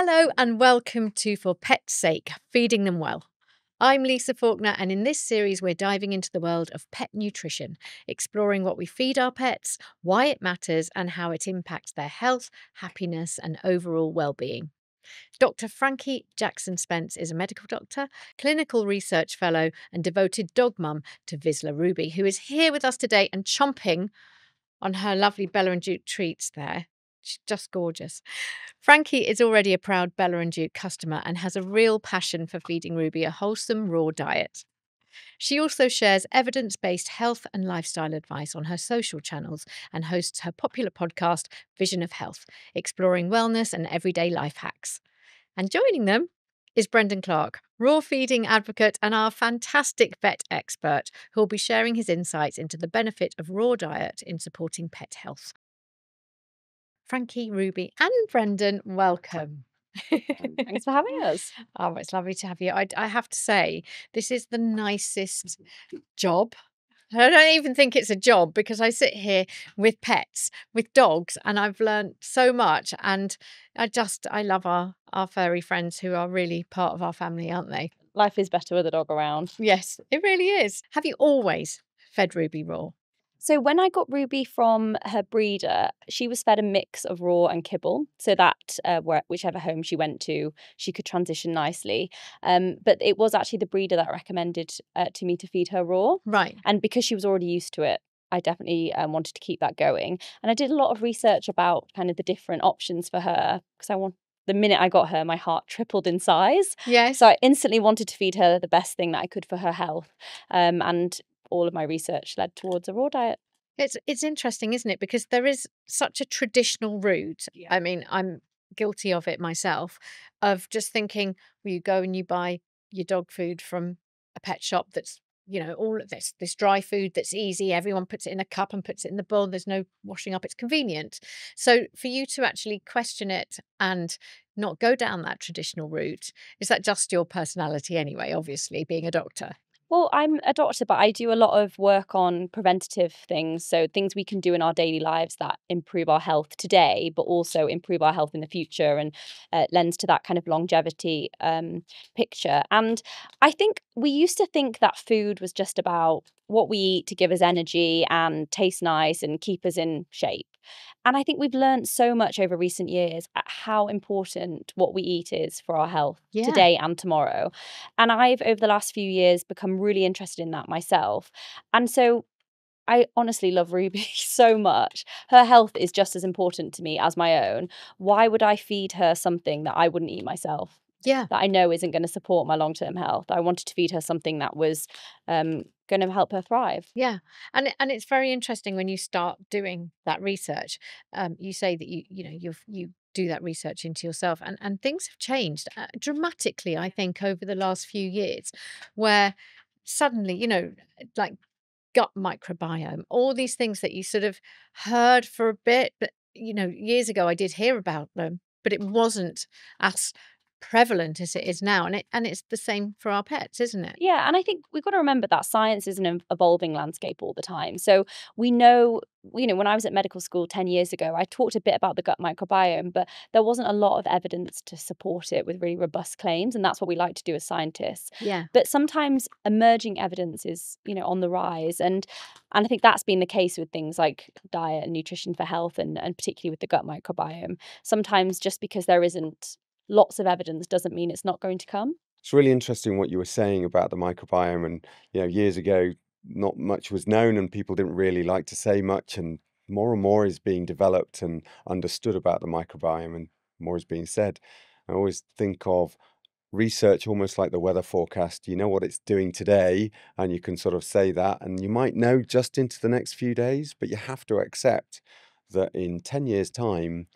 Hello and welcome to For Pet's Sake, Feeding Them Well. I'm Lisa Faulkner, and in this series we're diving into the world of pet nutrition, exploring what we feed our pets, why it matters and how it impacts their health, happiness and overall well-being. Dr. Frankie Jackson-Spence is a medical doctor, clinical research fellow and devoted dog mum to Vizsla Ruby, who is here with us today and chomping on her lovely Bella+Duke treats there. She's just gorgeous. Frankie is already a proud Bella+Duke customer and has a real passion for feeding Ruby a wholesome raw diet. She also shares evidence-based health and lifestyle advice on her social channels and hosts her popular podcast, Vision of Health, exploring wellness and everyday life hacks. And joining them is Brendan Clark, raw feeding advocate and our fantastic vet expert, who will be sharing his insights into the benefit of raw diet in supporting pet health. Frankie, Ruby and Brendan, welcome. Thanks for having us. Oh, it's lovely to have you. I have to say, this is the nicest job. I don't even think it's a job because I sit here with pets, with dogs, and I've learned so much. And I love our furry friends who are really part of our family, aren't they? Life is better with a dog around. Yes, it really is. Have you always fed Ruby raw? So when I got Ruby from her breeder, she was fed a mix of raw and kibble, so that whichever home she went to, she could transition nicely. But it was actually the breeder that recommended to me to feed her raw. Right. And because she was already used to it, I definitely wanted to keep that going. And I did a lot of research about kind of the different options for her because the minute I got her, my heart tripled in size. Yes. So I instantly wanted to feed her the best thing that I could for her health. And all of my research led towards a raw diet. It's interesting, isn't it? Because there is such a traditional route. Yeah. I mean, I'm guilty of it myself, of just thinking, well, you go and you buy your dog food from a pet shop that's, all of this dry food that's easy. Everyone puts it in a cup and puts it in the bowl. There's no washing up. It's convenient. So for you to actually question it and not go down that traditional route, is that just your personality anyway, obviously, being a doctor? Well, I'm a doctor, but I do a lot of work on preventative things. So things we can do in our daily lives that improve our health today, but also improve our health in the future and lends to that kind of longevity picture. And I think we used to think that food was just about what we eat to give us energy and taste nice and keep us in shape. And I think we've learned so much over recent years at how important what we eat is for our health today and tomorrow. And I've, over the last few years, become really interested in that myself. And so I honestly love Ruby so much. Her health is just as important to me as my own. Why would I feed her something that I wouldn't eat myself? Yeah. That I know isn't going to support my long-term health. I wanted to feed her something that was going to help her thrive. Yeah, and it's very interesting when you start doing that research. You say that you do that research into yourself, and things have changed dramatically. I think over the last few years, where suddenly like gut microbiome, all these things that you sort of heard for a bit, but years ago I did hear about them, but it wasn't as prevalent as it is now, and it's the same for our pets, isn't it? Yeah, and I think we've got to remember that science is an evolving landscape all the time. So we know, when I was at medical school 10 years ago, I talked a bit about the gut microbiome, but there wasn't a lot of evidence to support it with really robust claims. And that's what we like to do as scientists. Yeah. But sometimes emerging evidence is, on the rise. And I think that's been the case with things like diet and nutrition for health and particularly with the gut microbiome. Sometimes just because there isn't lots of evidence doesn't mean it's not going to come. It's really interesting what you were saying about the microbiome, and years ago not much was known and people didn't really like to say much, and more is being developed and understood about the microbiome, and more is being said. I always think of research almost like the weather forecast. You know what it's doing today and you can sort of say that, and you might know just into the next few days, but you have to accept that in 10 years time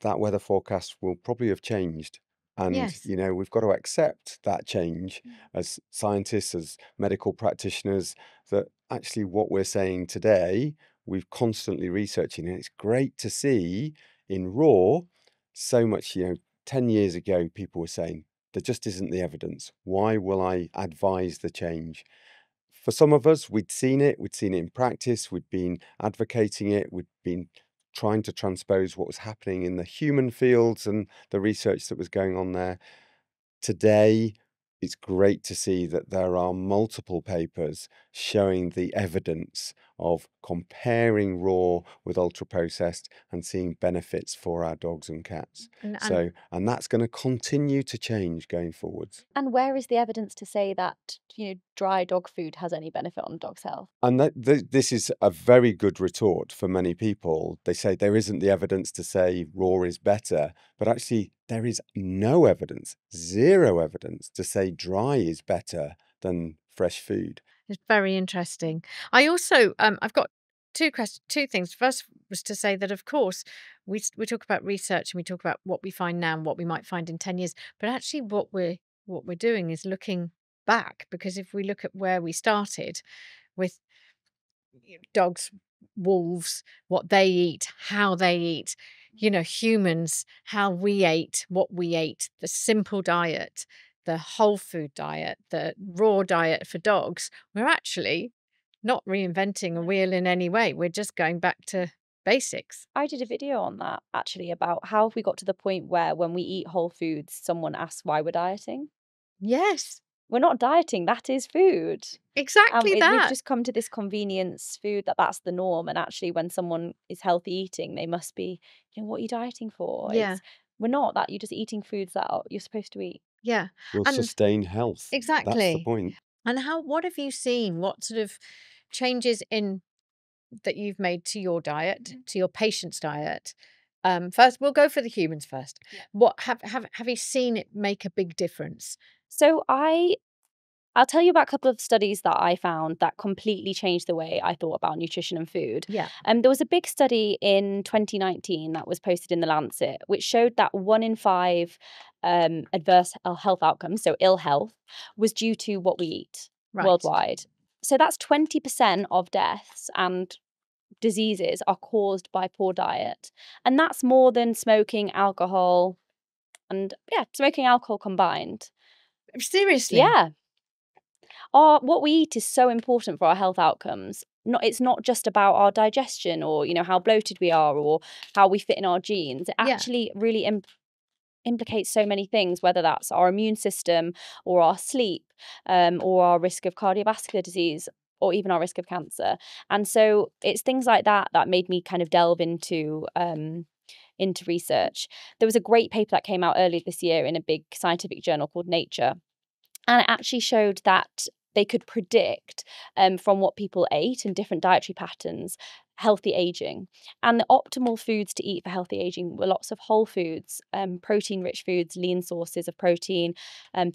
that weather forecast will probably have changed. And, Yes. we've got to accept that change as scientists, as medical practitioners, that actually what we're saying today, we've constantly researching. And it's great to see in raw so much, 10 years ago, people were saying, there just isn't the evidence. Why will I advise the change? For some of us, we'd seen it in practice, we'd been advocating it, we'd been trying to transpose what was happening in the human fields and the research that was going on there. Today, it's great to see that there are multiple papers showing the evidence of comparing raw with ultra-processed and seeing benefits for our dogs and cats. And that's going to continue to change going forwards. And where is the evidence to say that, dry dog food has any benefit on dog's health? And this is a very good retort for many people. They say there isn't the evidence to say raw is better, but actually there is no evidence, zero evidence to say dry is better than fresh food. It's very interesting. I also, I've got two things. First was to say that, of course, we talk about research and we talk about what we find now and what we might find in 10 years, but actually what we're doing is looking back, because if we look at where we started with dogs, wolves, what they eat, how they eat, humans, how we ate, what we ate, the simple diet, the whole food diet, the raw diet for dogs, we're actually not reinventing a wheel in any way. We're just going back to basics. I did a video on that actually about how have we got to the point where when we eat whole foods, someone asks why we're dieting. Yes, We're not dieting, that is food. exactly We've that. just come to this convenience food that's the norm. And actually, when someone is healthy eating, they must be, what are you dieting for? Yeah. We're not that. You're just eating foods that you're supposed to eat. Yeah. Will And sustain health. That's the exactly. point. And what have you seen? What sort of changes that you've made to your diet, to your patient's diet? First, we'll go for the humans first. Yeah. What have you seen it make a big difference? So I'll tell you about a couple of studies that I found that completely changed the way I thought about nutrition and food. Yeah. There was a big study in 2019 that was posted in The Lancet, which showed that 1 in 5 adverse health outcomes, so ill health, was due to what we eat worldwide. So that's 20% of deaths and diseases are caused by poor diet. And that's more than smoking, alcohol, and smoking alcohol combined. Seriously? Yeah. What we eat is so important for our health outcomes. It's not just about our digestion or, how bloated we are or how we fit in our genes. It actually really implicates so many things, whether that's our immune system or our sleep, or our risk of cardiovascular disease, or even our risk of cancer. And so it's things like that that made me kind of delve into research. There was a great paper that came out earlier this year in a big scientific journal called Nature. And it actually showed that they could predict from what people ate and different dietary patterns, healthy aging. And the optimal foods to eat for healthy aging were lots of whole foods, protein-rich foods, lean sources of protein,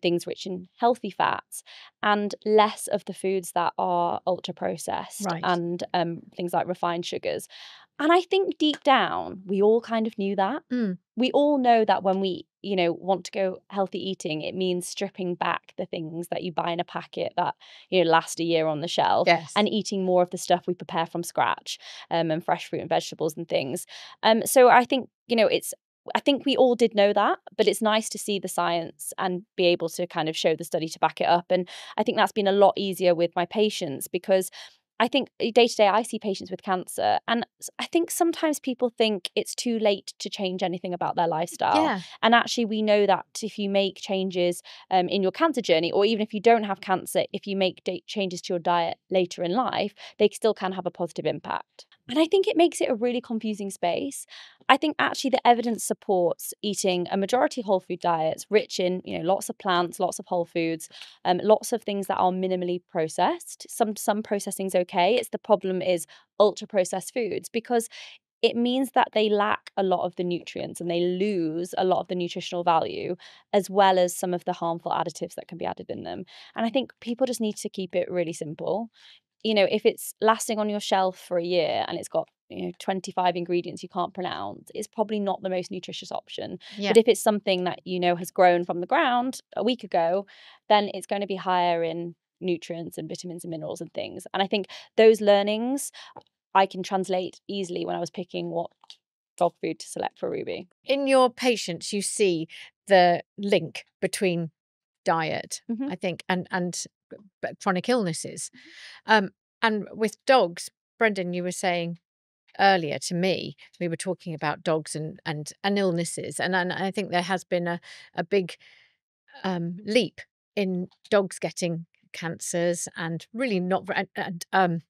things rich in healthy fats, and less of the foods that are ultra-processed and things like refined sugars. And I think deep down, we all kind of knew that. We all know that when we, want to go healthy eating, it means stripping back the things that you buy in a packet that, last a year on the shelf, and eating more of the stuff we prepare from scratch, and fresh fruit and vegetables and things. So I think, I think we all did know that, but it's nice to see the science and be able to kind of show the study to back it up. And I think that's been a lot easier with my patients, because I think day to day I see patients with cancer, and I think sometimes people think it's too late to change anything about their lifestyle. Yeah. And actually, we know that if you make changes in your cancer journey, or even if you don't have cancer, if you make changes to your diet later in life, they still can have a positive impact. And I think it makes it a really confusing space. I think actually the evidence supports eating a majority whole food diets, rich in lots of plants, lots of whole foods, lots of things that are minimally processed. Some processing's okay. The problem is ultra processed foods, because it means that they lack a lot of the nutrients and they lose a lot of the nutritional value, as well as some of the harmful additives that can be added in them. And I think people just need to keep it really simple. If it's lasting on your shelf for a year and it's got 25 ingredients you can't pronounce, it's probably not the most nutritious option. But if it's something that has grown from the ground a week ago, then it's going to be higher in nutrients and vitamins and minerals and things. And I think those learnings I can translate easily when I was picking what dog food to select for Ruby. In your patients, you see the link between diet, I think, and chronic illnesses. And with dogs, Brendan, you were saying earlier to me, we were talking about dogs and illnesses, and I think there has been a big leap in dogs getting cancers and really not and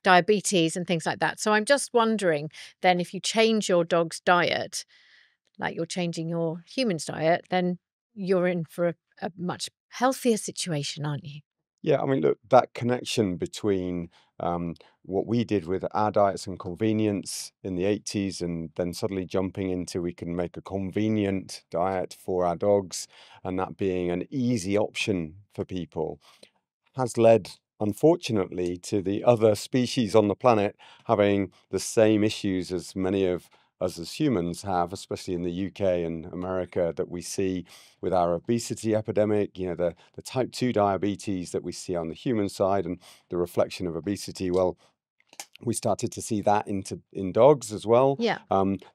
diabetes and things like that. So I'm just wondering then, if you change your dog's diet, like you're changing your human's diet, then you're in for a much healthier situation, aren't you? Yeah, I mean, look, that connection between what we did with our diets and convenience in the 80s, and then suddenly jumping into we can make a convenient diet for our dogs, and that being an easy option for people, has led, unfortunately, to the other species on the planet having the same issues as many of us as humans have, especially in the UK and America, that we see with our obesity epidemic, the type 2 diabetes that we see on the human side and the reflection of obesity. Well, we started to see that in dogs as well. Yeah.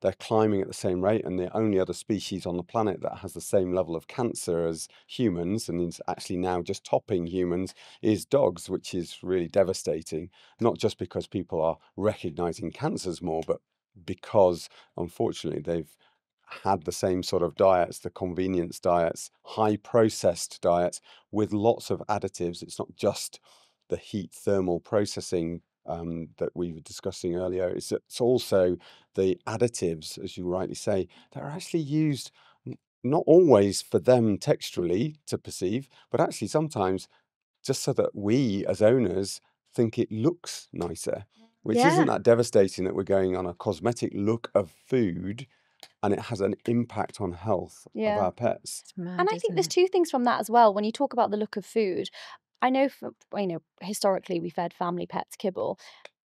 They're climbing at the same rate, and the only other species on the planet that has the same level of cancer as humans, and is actually now just topping humans, is dogs, which is really devastating. Not just because people are recognizing cancers more, but because, unfortunately, they've had the same sort of diets, the convenience diets, high processed diets with lots of additives. It's not just the heat thermal processing that we were discussing earlier. It's also the additives, as you rightly say, that are actually used not always for them texturally to perceive, but actually sometimes just so that we as owners think it looks nicer, which isn't Yeah. that devastating, that we're going on a cosmetic look of food and it has an impact on health of Yeah. our pets. It's mad, And I think isn't there's it? two things from that as well. When you talk about the look of food, I know, historically we fed family pets kibble.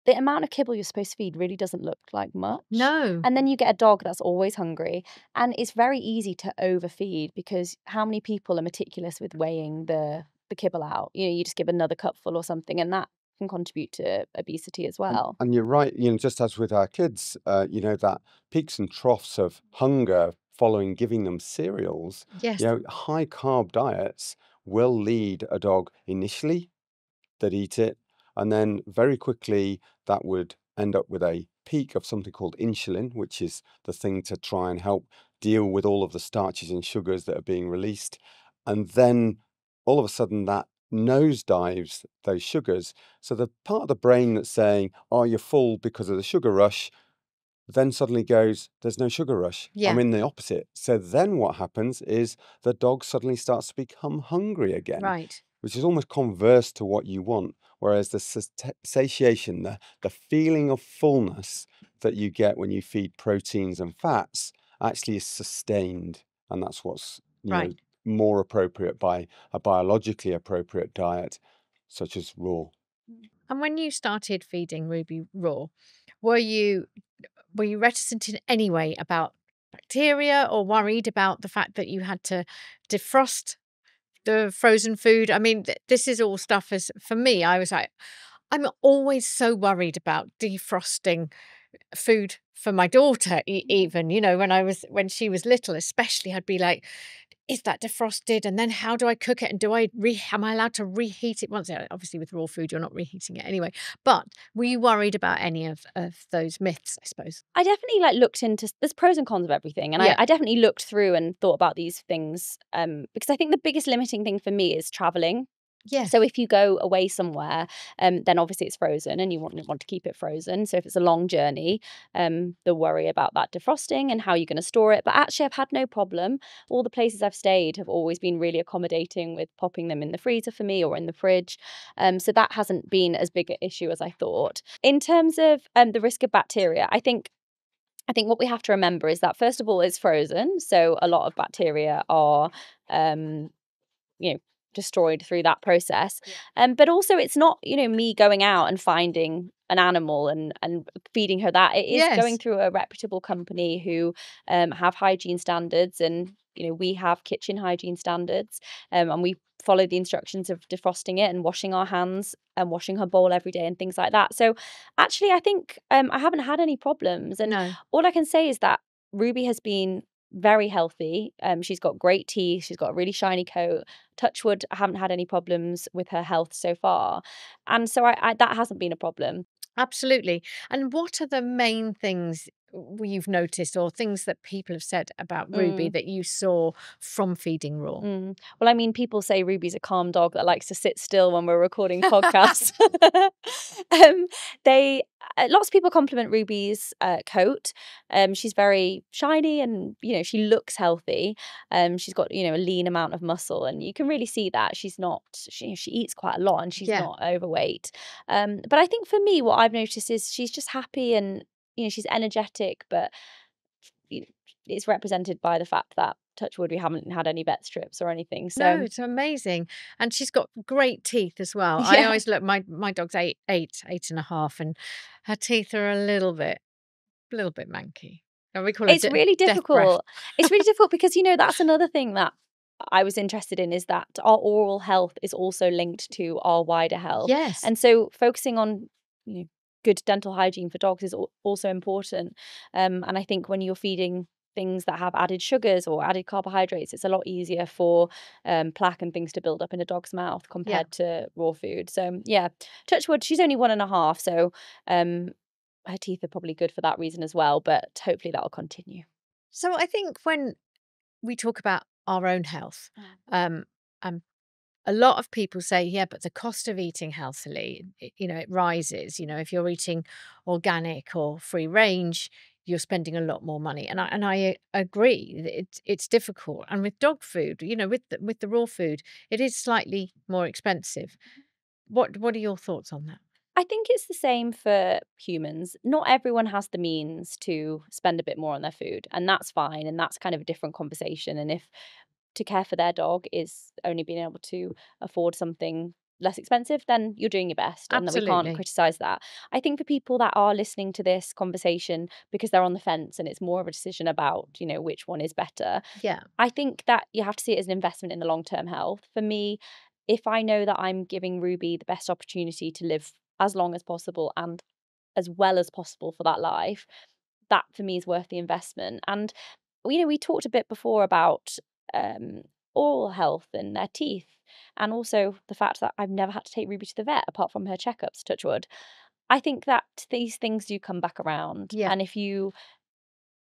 The amount of kibble you're supposed to feed really doesn't look like much. No. And then you get a dog that's always hungry. And it's very easy to overfeed, because how many people are meticulous with weighing the kibble out? You just give another cupful or something, and that can contribute to obesity as well. And you're right, just as with our kids, that peaks and troughs of hunger following giving them cereals, Yes. high carb diets will lead a dog initially that eat it, and then very quickly that would end up with a peak of something called insulin, which is the thing to try and help deal with all of the starches and sugars that are being released. And then all of a sudden that nosedives those sugars. So the part of the brain that's saying, oh, you're full because of the sugar rush, then suddenly goes, there's no sugar rush. I'm Yeah. in the opposite. So then what happens is the dog suddenly starts to become hungry again, Right. which is almost converse to what you want. Whereas the satiation, the feeling of fullness that you get when you feed proteins and fats actually is sustained. And that's what's, Right. more appropriate by a biologically appropriate diet, such as raw. And when you started feeding Ruby raw, were you reticent in any way about bacteria, or worried about the fact that you had to defrost the frozen food? I mean, this is all stuff, as for me, I was like, I'm always so worried about defrosting food for my daughter, even, when she was little, especially, I'd be like, is that defrosted? And then how do I cook it? And am I allowed to reheat it once? Obviously, with raw food, you're not reheating it anyway. But were you worried about any of those myths, I suppose? I definitely looked into, there's pros and cons of everything, and Yeah. I definitely looked through and thought about these things, because I think the biggest limiting thing for me is traveling. Yeah. So if you go away somewhere, then obviously it's frozen, and you want to keep it frozen. So if it's a long journey, the worry about that defrosting and how you're going to store it. But actually, I've had no problem. All the places I've stayed have always been really accommodating with popping them in the freezer for me or in the fridge. So that hasn't been as big an issue as I thought. In terms of the risk of bacteria, I think what we have to remember is that, first of all, it's frozen, so a lot of bacteria are, destroyed through that process. But also, it's not, me going out and finding an animal and feeding her that. It is going Yes. through a reputable company who have hygiene standards, and we have kitchen hygiene standards, and we follow the instructions of defrosting it and washing our hands and washing her bowl every day and things like that. So actually, I think I haven't had any problems, and No. all I can say is that Ruby has been very healthy. She's got great teeth. She's got a really shiny coat. Touch wood, I haven't had any problems with her health so far, and so I that hasn't been a problem. Absolutely. And what are the main things you've noticed, or things that people have said about Ruby Mm. that you saw from feeding raw? Well, I mean, people say Ruby's a calm dog that likes to sit still when we're recording podcasts. They lots of people compliment Ruby's coat. She's very shiny, and she looks healthy. She's got a lean amount of muscle, and you can really see that she's not. She eats quite a lot, and she's Yeah. not overweight. But I think for me, what I've noticed is she's just happy, and she's energetic, but it's represented by the fact that, touch wood, we haven't had any vet strips or anything. No, So it's amazing. And she's got great teeth as well. I yeah, always look, my dog's eight and a half, and her teeth are a little bit manky. And we call her it's really death breath. difficult. It's really difficult because that's another thing that I was interested in, is that our oral health is also linked to our wider health. Yes. And so focusing on good dental hygiene for dogs is also important. And I think when you're feeding things that have added sugars or added carbohydrates, it's a lot easier for plaque and things to build up in a dog's mouth Yeah. compared to raw food. So yeah, touch wood, she's only 1.5, so her teeth are probably good for that reason as well, but hopefully that'll continue. So I think when we talk about our own health, um, a lot of people say, yeah, but the cost of eating healthily, it rises. If you're eating organic or free range, you're spending a lot more money. And I agree. It's difficult. And with dog food, with the raw food, it is slightly more expensive. What are your thoughts on that? I think it's the same for humans. Not everyone has the means to spend a bit more on their food, and that's fine. And that's kind of a different conversation. And if to care for their dog is only being able to afford something less expensive, then you're doing your best, and that we can't Absolutely. criticize that. I think for people that are listening to this conversation because they're on the fence and it's more of a decision about, which one is better, Yeah. I think that you have to see it as an investment in the long-term health. For me, if I know that I'm giving Ruby the best opportunity to live as long as possible and as well as possible for that life, that for me is worth the investment. And we talked a bit before about um, oral health and their teeth, and also the fact that I've never had to take Ruby to the vet apart from her checkups, touch wood. I think that these things do come back around, Yeah. and if you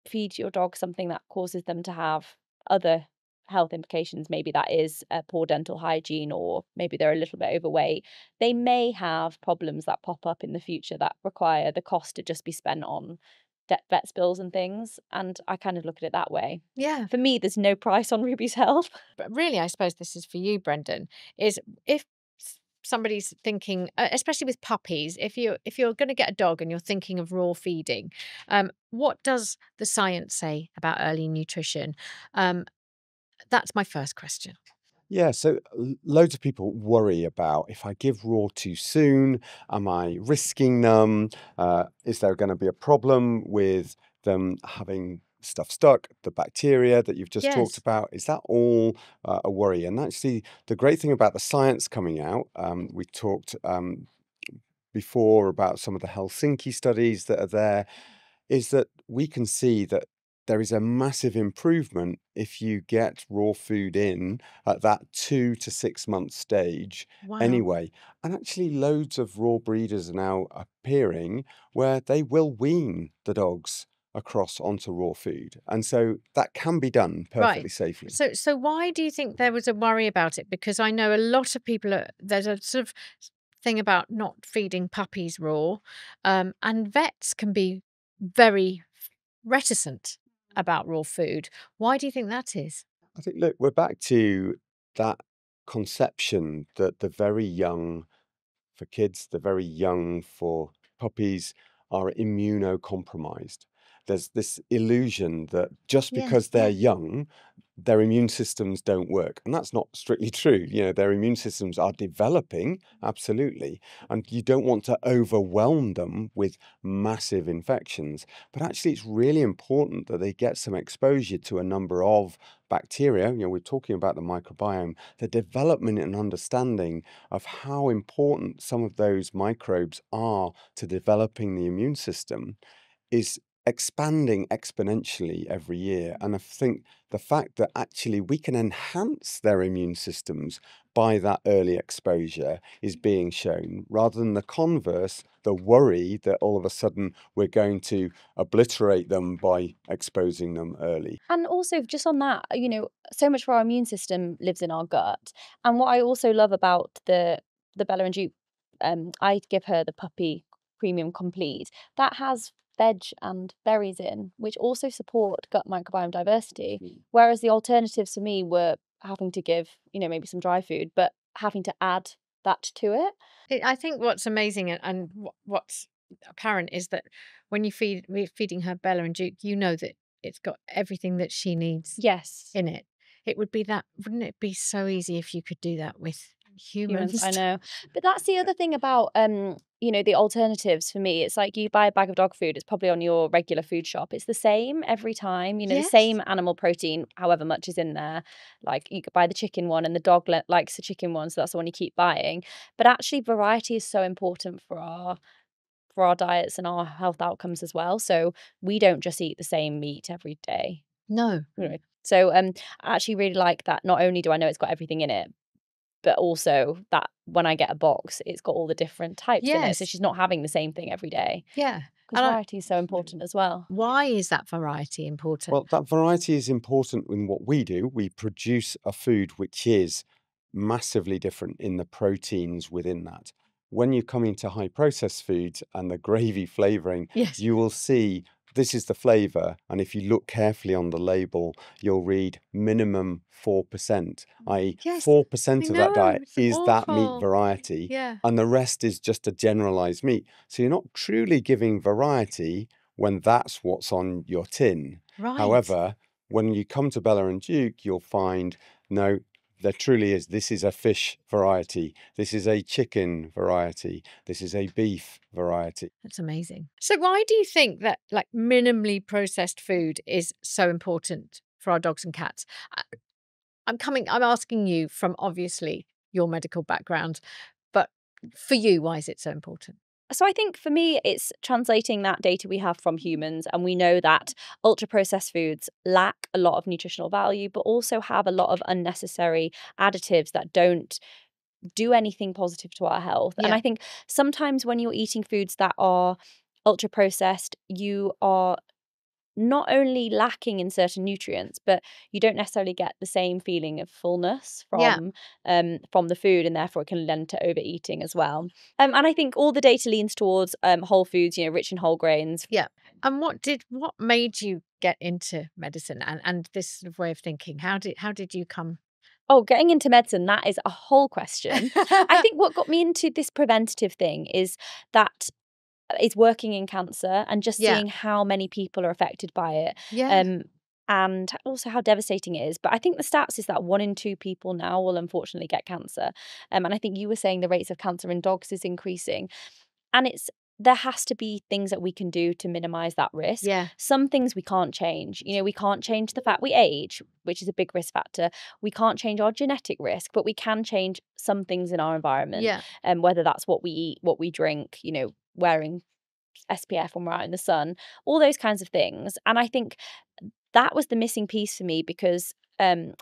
feed your dog something that causes them to have other health implications, maybe that is poor dental hygiene, or maybe they're a little bit overweight, they may have problems that pop up in the future that require the cost to just be spent on vet's bills and things. And I kind of look at it that way. Yeah. For me, there's no price on Ruby's health. But really, I suppose this is for you, Brendan, is if somebody's thinking, especially with puppies, if you're going to get a dog and you're thinking of raw feeding, what does the science say about early nutrition? That's my first question. Yeah, so loads of people worry about, if I give raw too soon, am I risking them? Is there going to be a problem with them having stuff stuck, the bacteria that you've just talked Yes. about? Is that all a worry? And actually, the great thing about the science coming out, we talked before about some of the Helsinki studies that are there, is that we can see that there is a massive improvement if you get raw food in at that 2 to 6 month stage Wow. anyway. And actually, loads of raw breeders are now appearing where they will wean the dogs across onto raw food. And so that can be done perfectly Right. safely. So why do you think there was a worry about it? Because I know a lot of people there's a sort of thing about not feeding puppies raw, and vets can be very reticent about raw food. Why do you think that is? I think, look, we're back to that conception that the very young for kids, the very young for puppies are immunocompromised. There's this illusion that just Yes. because they're young, their immune systems don't work. And that's not strictly true. Their immune systems are developing, absolutely. And you don't want to overwhelm them with massive infections. But actually, it's really important that they get some exposure to a number of bacteria. We're talking about the microbiome, the development and understanding of how important some of those microbes are to developing the immune system is expanding exponentially every year. And I think the fact that actually we can enhance their immune systems by that early exposure is being shown, rather than the converse, the worry that all of a sudden we're going to obliterate them by exposing them early. And also, just on that, so much of our immune system lives in our gut. And what I also love about the Bella+Duke, I give her the puppy premium complete that has veg and berries in, which also support gut microbiome diversity. Whereas the alternatives for me were having to give, maybe some dry food, but having to add that to it. I think what's amazing and what's apparent is that when we're feeding her Bella+Duke, you know that it's got everything that she needs Yes. in it. It would be wouldn't it be so easy if you could do that with humans? I know. But that's the other thing about the alternatives for me. It's like you buy a bag of dog food, it's probably on your regular food shop. It's the same every time, the Yes. same animal protein, however much is in there. Like you could buy the chicken one and the dog likes the chicken one, so that's the one you keep buying. But actually variety is so important for our diets and our health outcomes as well. So we don't just eat the same meat every day. No. So I actually really like that. Not only do I know it's got everything in it, but also that when I get a box, it's got all the different types in it. So Yes. she's not having the same thing every day. Yeah. Because variety is so important as well. Why is that variety important? Well, that variety is important in what we do. We produce a food which is massively different in the proteins within that. When you come into high processed foods and the gravy flavoring, Yes. you will see this is the flavor. And if you look carefully on the label, you'll read minimum 4%, i.e. Yes, 4% of that diet it's is that meat awful. variety. Yeah. And the rest is just a generalized meat. So you're not truly giving variety when that's what's on your tin. Right. However, when you come to Bella+Duke, you'll find, no, there truly is. This is a fish variety. This is a chicken variety. This is a beef variety. That's amazing. So why do you think that like minimally processed food is so important for our dogs and cats? I'm asking you from obviously your medical background, but for you, why is it so important? So I think for me, it's translating that data we have from humans. And we know that ultra processed foods lack a lot of nutritional value, but also have a lot of unnecessary additives that don't do anything positive to our health. And Yeah. I think sometimes when you're eating foods that are ultra processed, you are not only lacking in certain nutrients, but you don't necessarily get the same feeling of fullness Yeah. from the food, and therefore it can lend to overeating as well. And I think all the data leans towards whole foods, rich in whole grains. Yeah. And what made you get into medicine and this sort of way of thinking? How did you come? Oh, getting into medicine, that is a whole question. I think what got me into this preventative thing is working in cancer and just Yeah. seeing how many people are affected by it. Yeah. And also how devastating it is. But I think the stats is that 1 in 2 people now will unfortunately get cancer. And I think you were saying the rates of cancer in dogs is increasing. And there has to be things that we can do to minimize that risk. Yeah. Some things we can't change. We can't change the fact we age, which is a big risk factor. We can't change our genetic risk, but we can change some things in our environment. Yeah. Whether that's what we eat, what we drink, wearing SPF when we're out in the sun, all those kinds of things. And I think that was the missing piece for me because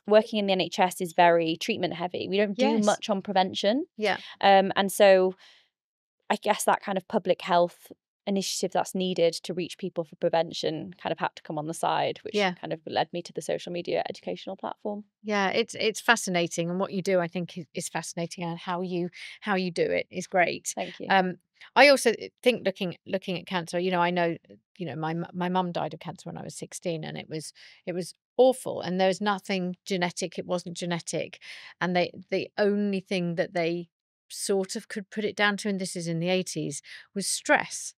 working in the NHS is very treatment heavy. We don't do Yes. much on prevention. Yeah. And so I guess that kind of public health initiative that's needed to reach people for prevention kind of had to come on the side, which Yeah. kind of led me to the social media educational platform. Yeah, it's fascinating, and what you do, I think, is fascinating, and how you do it is great. Thank you. I also think looking at cancer, I know, my mum died of cancer when I was 16, and it was awful, and there was nothing genetic. It wasn't genetic, and the only thing that they sort of could put it down to, and this is in the 80s, was stress.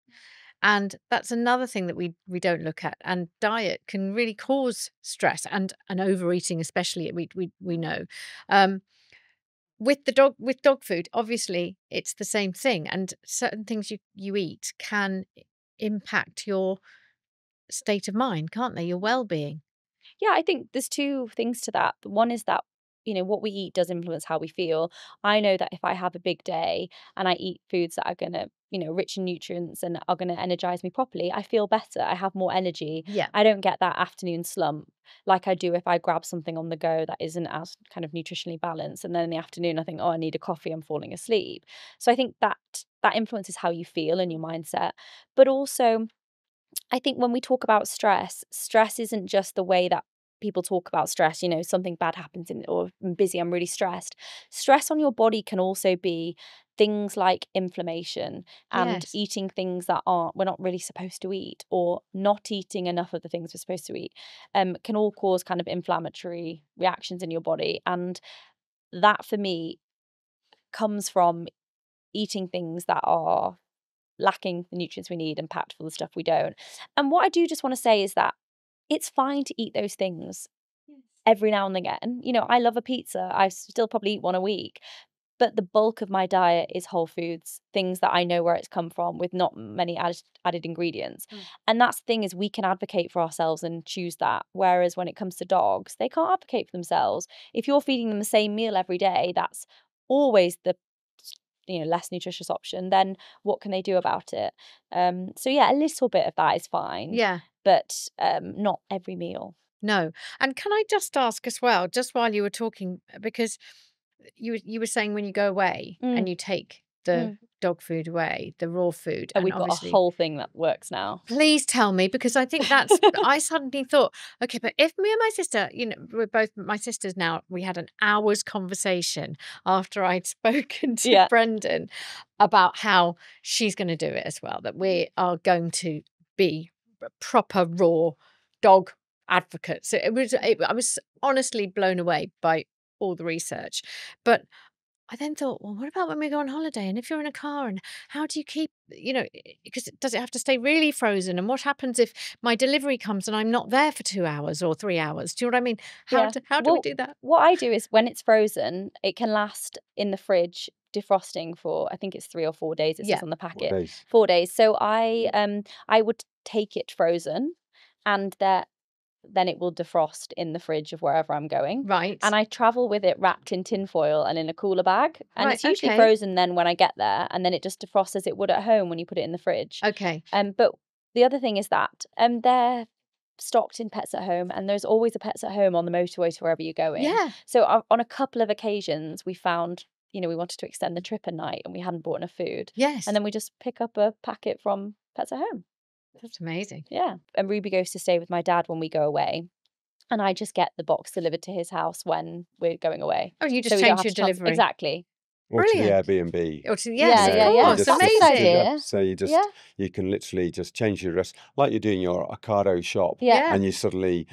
And that's another thing that we don't look at. And diet can really cause stress, and overeating especially, we know. With dog food, obviously it's the same thing, and certain things you eat can impact your state of mind, can't they? Your well-being. Yeah, I think there's 2 things to that. One is that what we eat does influence how we feel. I know that if I have a big day and I eat foods that are going to, rich in nutrients and are going to energize me properly, I feel better. I have more energy. Yeah. I don't get that afternoon slump like I do if I grab something on the go that isn't as kind of nutritionally balanced. And then in the afternoon, I think, oh, I need a coffee, I'm falling asleep. So I think that influences how you feel and your mindset. But also, I think when we talk about stress, stress isn't just the way that people talk about stress, something bad happens or I'm busy, I'm really stressed. Stress on your body can also be things like inflammation and Yes. eating things that we're not really supposed to eat, or not eating enough of the things we're supposed to eat, can all cause kind of inflammatory reactions in your body. And that for me comes from eating things that are lacking the nutrients we need and packed full of stuff we don't. And what I do just want to say is that it's fine to eat those things every now and again. I love a pizza. I still probably eat one a week. But the bulk of my diet is whole foods, things that I know where it's come from with not many added ingredients. And that's the thing, is we can advocate for ourselves and choose that. Whereas when it comes to dogs, they can't advocate for themselves. If you're feeding them the same meal every day, that's always the less nutritious option. Then what can they do about it? So yeah, a little bit of that is fine. Yeah. But not every meal. No. And can I just ask as well, just while you were talking, because you were saying when you go away and you take the dog food away, the raw food, And and we've got a obviously, whole thing that works now. please tell me, because I think I suddenly thought, okay, but if me and my sister, we're both my sisters now, we had an hour's conversation after I'd spoken to Brendan about how she's going to do it as well, that we are going to be proper raw dog advocates. I was honestly blown away by all the research. But I then thought, well, what about when we go on holiday? And if you're in a car, and how do you keep, because does it have to stay really frozen? And what happens if my delivery comes and I'm not there for 2 hours or 3 hours? Do you know what I mean? How do we do that? What I do is, when it's frozen, it can last in the fridge defrosting for, I think it's 3 or 4 days. It says on the packet. 4 days. 4 days. So I would take it frozen, and then it will defrost in the fridge of wherever I'm going. Right. And I travel with it wrapped in tin foil and in a cooler bag. And it's usually okay. frozen then when I get there, and then it just defrosts as it would at home when you put it in the fridge. Okay. But the other thing is that they're stocked in Pets at Home, and there's always a Pets at Home on the motorway to wherever you're going. Yeah. So on a couple of occasions we found, we wanted to extend the trip a night and we hadn't bought enough food. Yes. And then we just pick up a packet from Pets at Home. That's amazing. Yeah. And Ruby goes to stay with my dad when we go away. And I just get the box delivered to his house when we're going away. Oh, you So just we don't change have your to delivery. Exactly. Or to the Brilliant. Airbnb. Or to, Yeah, yes, yeah, of yeah. course. just That's set a good it Amazing. idea. up. So Yeah. you can literally just change your address like you're doing your Ocado shop, Yeah. and you suddenly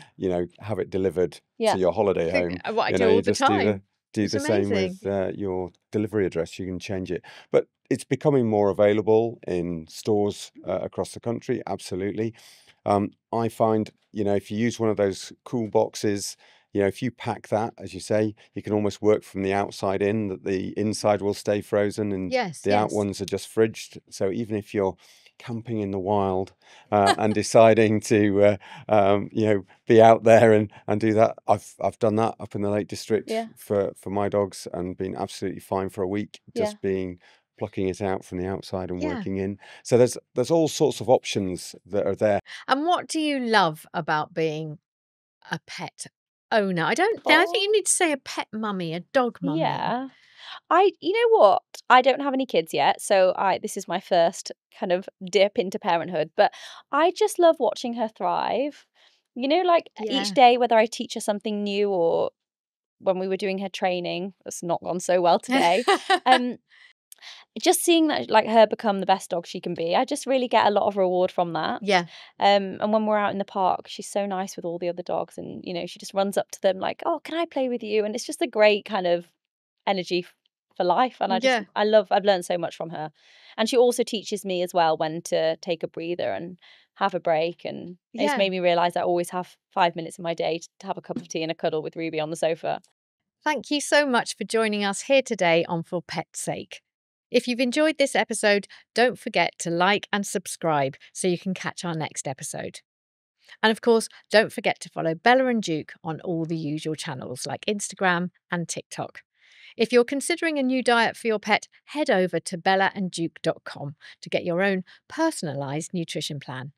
have it delivered Yeah. to your holiday home. What I You do know, all you the just time. do It's the same amazing. with your delivery address. You can change it, but it's becoming more available in stores across the country. Absolutely. I find if you use one of those cool boxes, if you pack that, as you say, you can almost work from the outside in, that the inside will stay frozen and Yes, the out yes. ones are just fridged. So even if you're camping in the wild and deciding to be out there and do that, I've done that up in the Lake District for my dogs, and been absolutely fine for a week, just plucking it out from the outside and working in. So there's all sorts of options that are there. And what do you love about being a pet owner? I think you need to say a pet mummy, a dog mummy. Yeah. You know what? I don't have any kids yet, so this is my first kind of dip into parenthood, but I just love watching her thrive. Each day, whether I teach her something new, or when we were doing her training, that's not gone so well today. Just seeing that, like, her become the best dog she can be, I just really get a lot of reward from that. Yeah. And when we're out in the park, she's so nice with all the other dogs, and she just runs up to them like, "Oh, can I play with you?" And it's just a great kind of energy for life. And I've learned so much from her. And she also teaches me as well when to take a breather and have a break. And it's made me realize I always have 5 minutes in my day to have a cup of tea and a cuddle with Ruby on the sofa. Thank you so much for joining us here today on For Pet's Sake. If you've enjoyed this episode, don't forget to like and subscribe so you can catch our next episode. And of course, don't forget to follow Bella+Duke on all the usual channels like Instagram and TikTok. If you're considering a new diet for your pet, head over to bellaandduke.com to get your own personalised nutrition plan.